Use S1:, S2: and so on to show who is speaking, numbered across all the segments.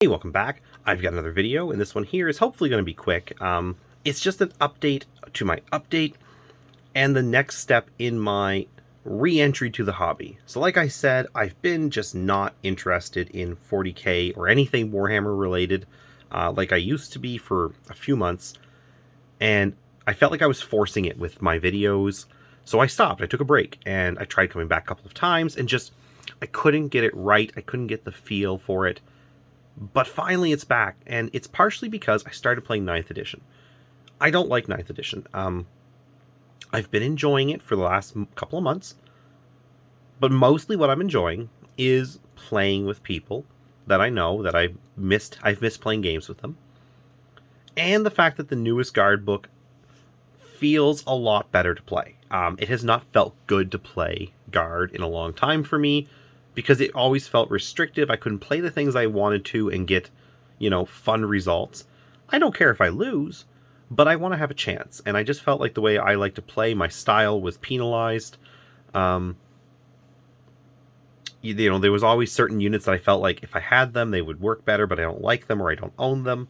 S1: Hey, welcome back. I've got another video, and this one here is hopefully going to be quick. It's just an update to my update and the next step in my re-entry to the hobby. So like I said, I've been just not interested in 40k or anything Warhammer related like I used to be for a few months, and I felt like I was forcing it with my videos. So I stopped. I took a break, and I tried coming back a couple of times, and just I couldn't get it right. I couldn't get the feel for it. But finally it's back, and it's partially because I started playing 9th edition. I don't like 9th edition. I've been enjoying it for the last couple of months, but mostly what I'm enjoying is playing with people that I know, that I've missed playing games with them, and the fact that the newest Guard book feels a lot better to play. It has not felt good to play Guard in a long time for me, because it always felt restrictive. I couldn't play the things I wanted to and get, fun results. I don't care if I lose, but I want to have a chance. And I just felt like the way I like to play, my style was penalized. There was always certain units that I felt like if I had them, they would work better, but I don't like them or I don't own them.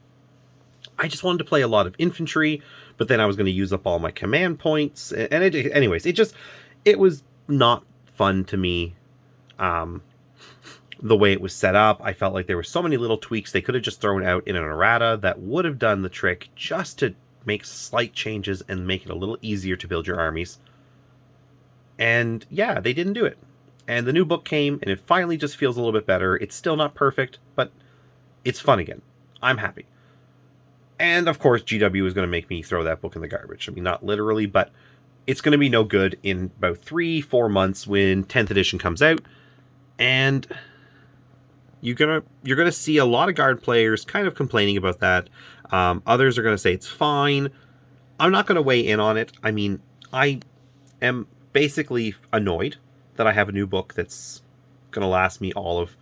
S1: I just wanted to play a lot of infantry, but then I was going to use up all my command points. And it was not fun to me. The way it was set up, I felt like there were so many little tweaks they could have just thrown out in an errata that would have done the trick, just to make slight changes and make it a little easier to build your armies. And yeah, they didn't do it. And the new book came, and it finally just feels a little bit better. It's still not perfect, but it's fun again. I'm happy. And of course, GW is going to make me throw that book in the garbage. I mean, not literally, but it's going to be no good in about 3-4 months when 10th edition comes out. And you're gonna see a lot of Guard players kind of complaining about that. Others are gonna say it's fine. I'm not gonna weigh in on it. I mean, I am basically annoyed that I have a new book that's gonna last me all of,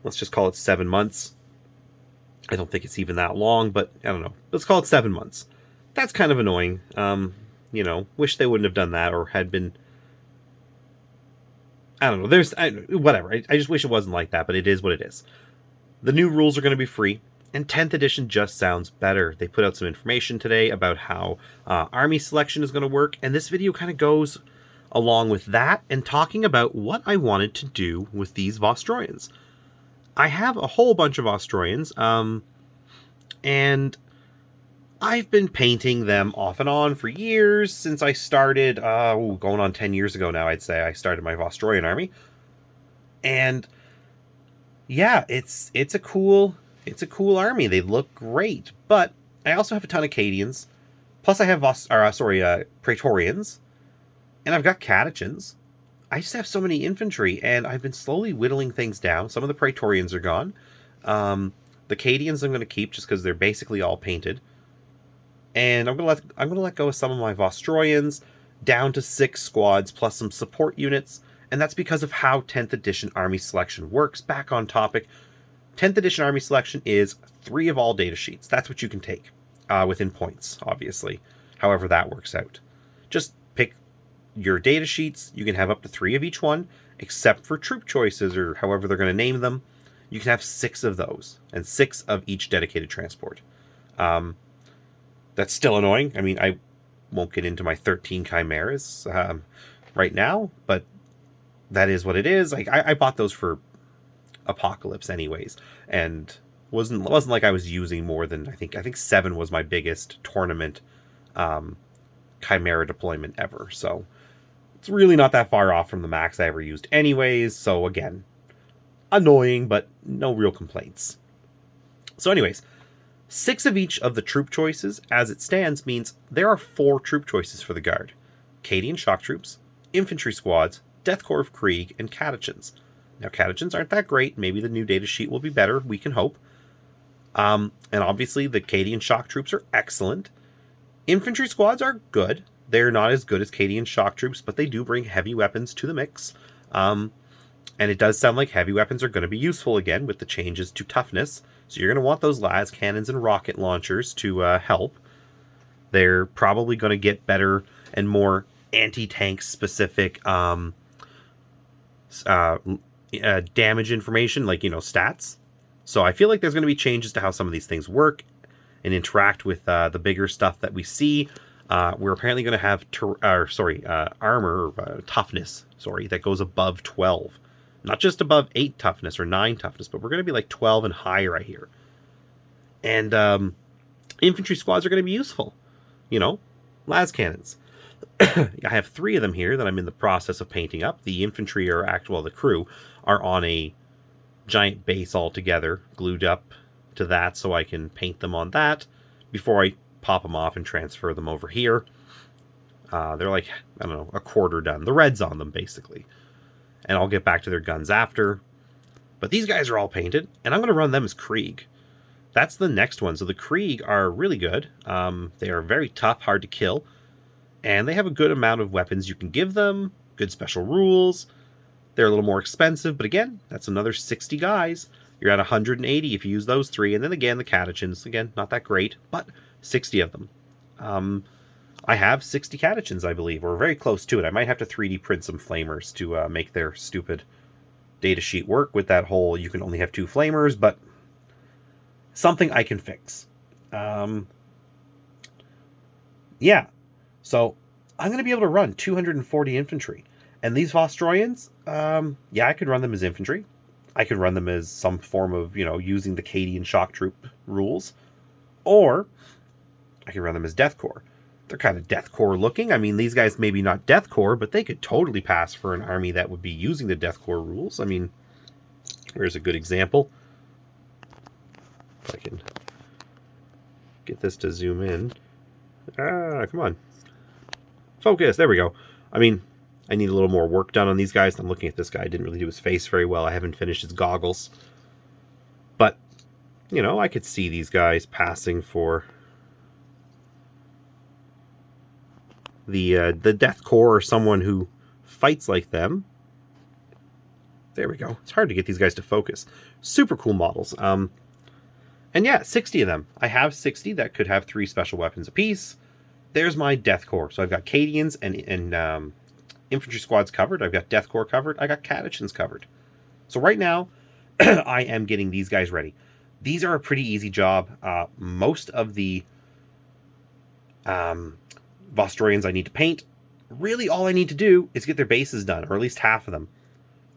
S1: let's just call it 7 months. I don't think it's even that long, but I don't know. Let's call it 7 months. That's kind of annoying. Wish they wouldn't have done that, or had been, I don't know, whatever. I just wish it wasn't like that, but it is what it is. The new rules are going to be free, and 10th edition just sounds better. They put out some information today about how army selection is going to work, and this video kind of goes along with that, and talking about what I wanted to do with these Vostroyans. I have a whole bunch of Vostroyans, and I've been painting them off and on for years, since I started, going on 10 years ago now, I'd say I started my Vostroyan army. And yeah, it's a cool army. They look great, but I also have a ton of Cadians. Plus I have Praetorians, and I've got Catechins. I just have so many infantry, and I've been slowly whittling things down. Some of the Praetorians are gone. The Cadians I'm going to keep just because they're basically all painted. And I'm gonna let go of some of my Vostroyans, down to 6 squads plus some support units, and that's because of how 10th edition army selection works. Back on topic, 10th edition army selection is 3 of all data sheets. That's what you can take, within points, obviously. However that works out. Just pick your data sheets. You can have up to 3 of each one, except for troop choices, or however they're going to name them. You can have 6 of those, and 6 of each dedicated transport. That's still annoying. I mean, I won't get into my 13 chimeras right now, but that is what it is. Like, I bought those for Apocalypse anyways, and wasn't like I was using more than, I think 7 was my biggest tournament chimera deployment ever. So it's really not that far off from the max I ever used anyways. So again, annoying, but no real complaints. So anyways, 6 of each of the troop choices, as it stands, means there are 4 troop choices for the Guard. Cadian shock troops, infantry squads, Death Corps of Krieg, and Catechins. Now, Catechins aren't that great. Maybe the new data sheet will be better. We can hope. And obviously, the Cadian shock troops are excellent. Infantry squads are good. They're not as good as Cadian shock troops, but they do bring heavy weapons to the mix. And it does sound like heavy weapons are going to be useful again with the changes to toughness. So you're going to want those las cannons and rocket launchers to help. They're probably going to get better and more anti-tank specific damage information, like, stats. So I feel like there's going to be changes to how some of these things work and interact with the bigger stuff that we see. We're apparently going to have armor, toughness, that goes above 12. Not just above 8 toughness or 9 toughness, but we're going to be like 12 and higher, I hear. And infantry squads are going to be useful. You know, las cannons. I have 3 of them here that I'm in the process of painting up. The infantry the crew are on a giant base all together, glued up to that so I can paint them on that before I pop them off and transfer them over here. They're like, I don't know, a quarter done. The red's on them, basically. And I'll get back to their guns after. But these guys are all painted, and I'm going to run them as Krieg. That's the next one. So the Krieg are really good. They are very tough, hard to kill. And they have a good amount of weapons you can give them. Good special rules. They're a little more expensive, but again, that's another 60 guys. You're at 180 if you use those 3. And then again, the catechins. Again, not that great, but 60 of them. I have 60 catechins, I believe, or very close to it. I might have to 3D print some flamers to make their stupid datasheet work with that whole you can only have 2 flamers, but something I can fix. Yeah. So I'm going to be able to run 240 infantry. And these Vostroyans, yeah, I could run them as infantry. I could run them as some form of, using the Cadian shock troop rules. Or I could run them as Death Corps. They're kind of Death Corps looking. I mean, these guys maybe not Death Corps, but they could totally pass for an army that would be using the Death Corps rules. I mean, here's a good example. If I can get this to zoom in. Come on. Focus. There we go. I mean, I need a little more work done on these guys. I'm looking at this guy. I didn't really do his face very well. I haven't finished his goggles. But, I could see these guys passing for the Death Corps or someone who fights like them. There we go. It's hard to get these guys to focus. Super cool models. And yeah, 60 of them. I have 60 that could have 3 special weapons apiece. There's my Death Corps. So I've got Cadians and infantry squads covered. I've got Death Corps covered. I got catechins covered. So right now, I am getting these guys ready. These are a pretty easy job. Most of the Vostroyans I need to paint. Really, all I need to do is get their bases done, or at least half of them.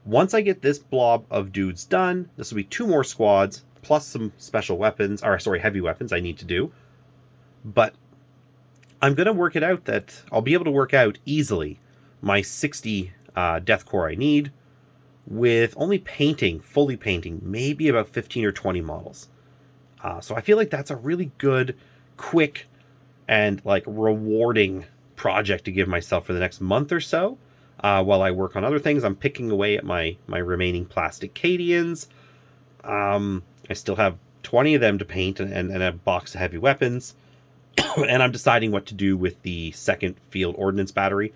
S1: Once I get this blob of dudes done, this will be 2 more squads, plus some special weapons, heavy weapons I need to do. But I'm going to work it out that I'll be able to work out easily my 60 Death Corps I need with only fully painting, maybe about 15 or 20 models. So I feel like that's a really good, quick, and rewarding project to give myself for the next month or so. While I work on other things, I'm picking away at my remaining plastic Cadians. I still have 20 of them to paint and a box of heavy weapons. And I'm deciding what to do with the 2nd Field Ordnance Battery.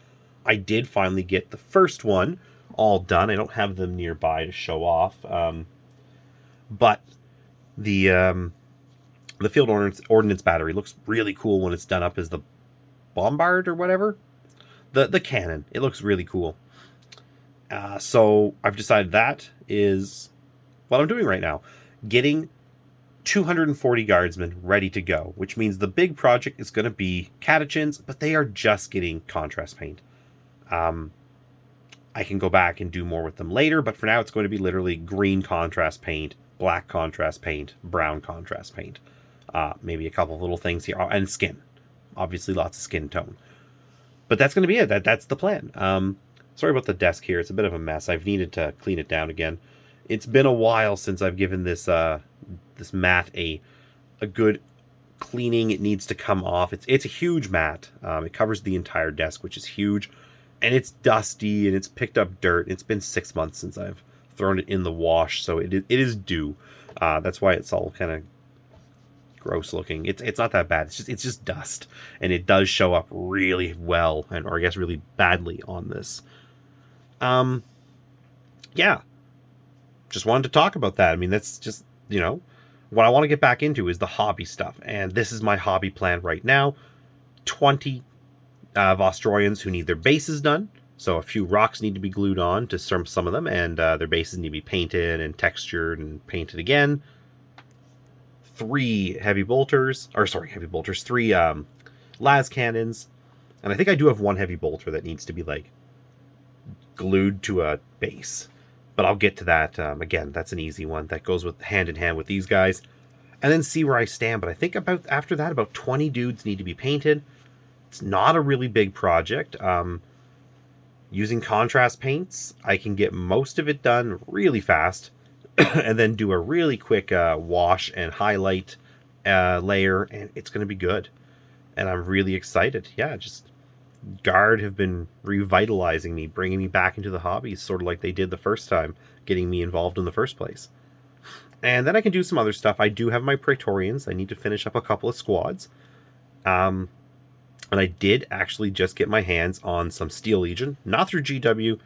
S1: I did finally get the first one all done. I don't have them nearby to show off. But the Field Ordnance Battery looks really cool when it's done up as the Bombard or whatever. The cannon. It looks really cool. So I've decided that is what I'm doing right now. Getting 240 guardsmen ready to go, which means the big project is going to be catechins, but they are just getting contrast paint. I can go back and do more with them later, but for now it's going to be literally green contrast paint, black contrast paint, brown contrast paint. Maybe a couple of little things here, and skin. Obviously lots of skin tone. But that's going to be it. That's the plan. Sorry about the desk here. It's a bit of a mess. I've needed to clean it down again. It's been a while since I've given this this mat a good cleaning. It needs to come off. It's a huge mat. It covers the entire desk, which is huge. And it's dusty, and it's picked up dirt. It's been 6 months since I've thrown it in the wash, so it is due. That's why it's all kind of gross looking. It's not that bad. It's just dust, and it does show up really well, or I guess really badly on this. Yeah. Just wanted to talk about that. I mean, that's just, what I want to get back into is the hobby stuff. And this is my hobby plan right now. 20 Vostroyans who need their bases done. So a few rocks need to be glued on to some of them. And their bases need to be painted and textured and painted again. 3 heavy bolters, or sorry, heavy bolters, 3 las cannons, and I think I do have 1 heavy bolter that needs to be like glued to a base, but I'll get to that. Again, that's an easy one that goes with hand in hand with these guys, and then see where I stand. But I think after that about 20 dudes need to be painted. It's not a really big project. Using contrast paints, I can get most of it done really fast and then do a really quick wash and highlight layer, and it's going to be good. And I'm really excited. Yeah, just Guard have been revitalizing me, bringing me back into the hobby, sort of like they did the first time, getting me involved in the first place. And then I can do some other stuff. I do have my Praetorians. I need to finish up a couple of squads. And I did actually just get my hands on some Steel Legion, not through GW.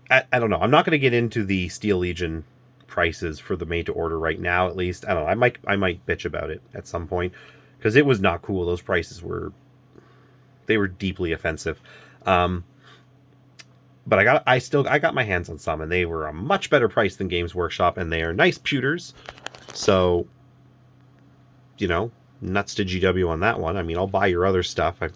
S1: I don't know. I'm not going to get into the Steel Legion prices for the made to order right now, at least. I don't know. I might bitch about it at some point, because it was not cool. Those prices were deeply offensive. But I got my hands on some, and they were a much better price than Games Workshop, and they are nice pewters. So, you know, nuts to GW on that one. I mean, I'll buy your other stuff. I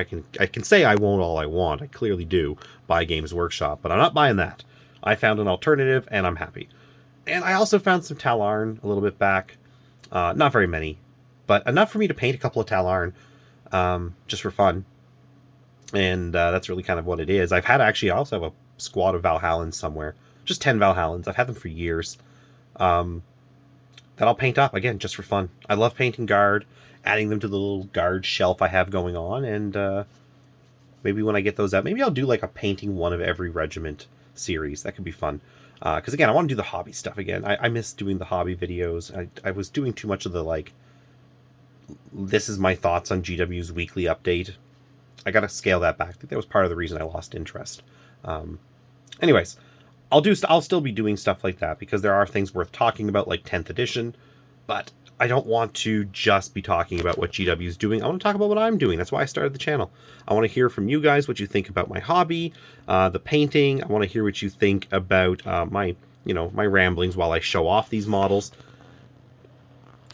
S1: can say I won't all I want. I clearly do buy Games Workshop, but I'm not buying that. I found an alternative, and I'm happy. And I also found some Talarn a little bit back. Not very many, but enough for me to paint a couple of Talarn, just for fun. And that's really kind of what it is. I also have a squad of Valhallans somewhere. Just 10 Valhallans. I've had them for years. That I'll paint up, again, just for fun. I love painting Guard, adding them to the little Guard shelf I have going on, and maybe when I get those out, maybe I'll do like a painting one of every regiment series. That could be fun. Because again, I want to do the hobby stuff again. I miss doing the hobby videos. I was doing too much of the, like, this is my thoughts on GW's weekly update. I got to scale that back. I think that was part of the reason I lost interest. Anyways, I'll still be doing stuff like that, because there are things worth talking about, like 10th edition, but I don't want to just be talking about what GW is doing. I want to talk about what I'm doing. That's why I started the channel. I want to hear from you guys what you think about my hobby, the painting. I want to hear what you think about my ramblings while I show off these models.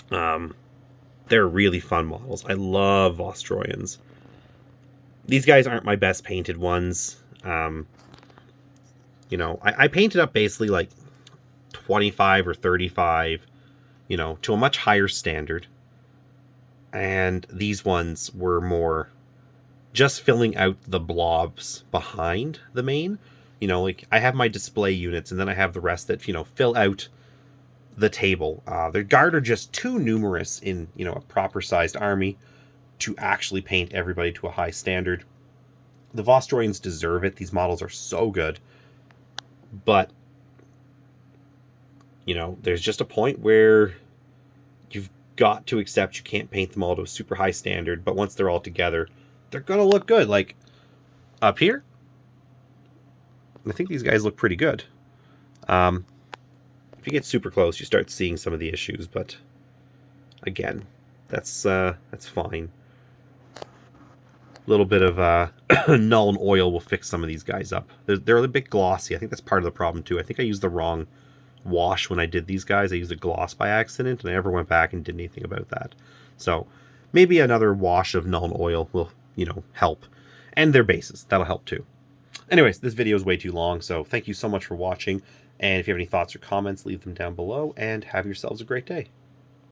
S1: They're really fun models. I love Vostroyans. These guys aren't my best painted ones. I painted up basically like 25 or 35, to a much higher standard. And these ones were more just filling out the blobs behind the main. Like I have my display units, and then I have the rest that, fill out the table. The Guard are just too numerous in, a proper sized army to actually paint everybody to a high standard. The Vostroyans deserve it. These models are so good. But, there's just a point where you've got to accept you can't paint them all to a super high standard, but once they're all together, they're going to look good. Like, up here, I think these guys look pretty good. If you get super close, you start seeing some of the issues, but again, that's fine. A little bit of null and oil will fix some of these guys up. They're a bit glossy. I think that's part of the problem too. I think I used the wrong wash when I did these guys. I used a gloss by accident, and I never went back and did anything about that. So maybe another wash of null and oil will, help. And their bases, that'll help too. Anyways, this video is way too long, so thank you so much for watching. And if you have any thoughts or comments, leave them down below, and have yourselves a great day.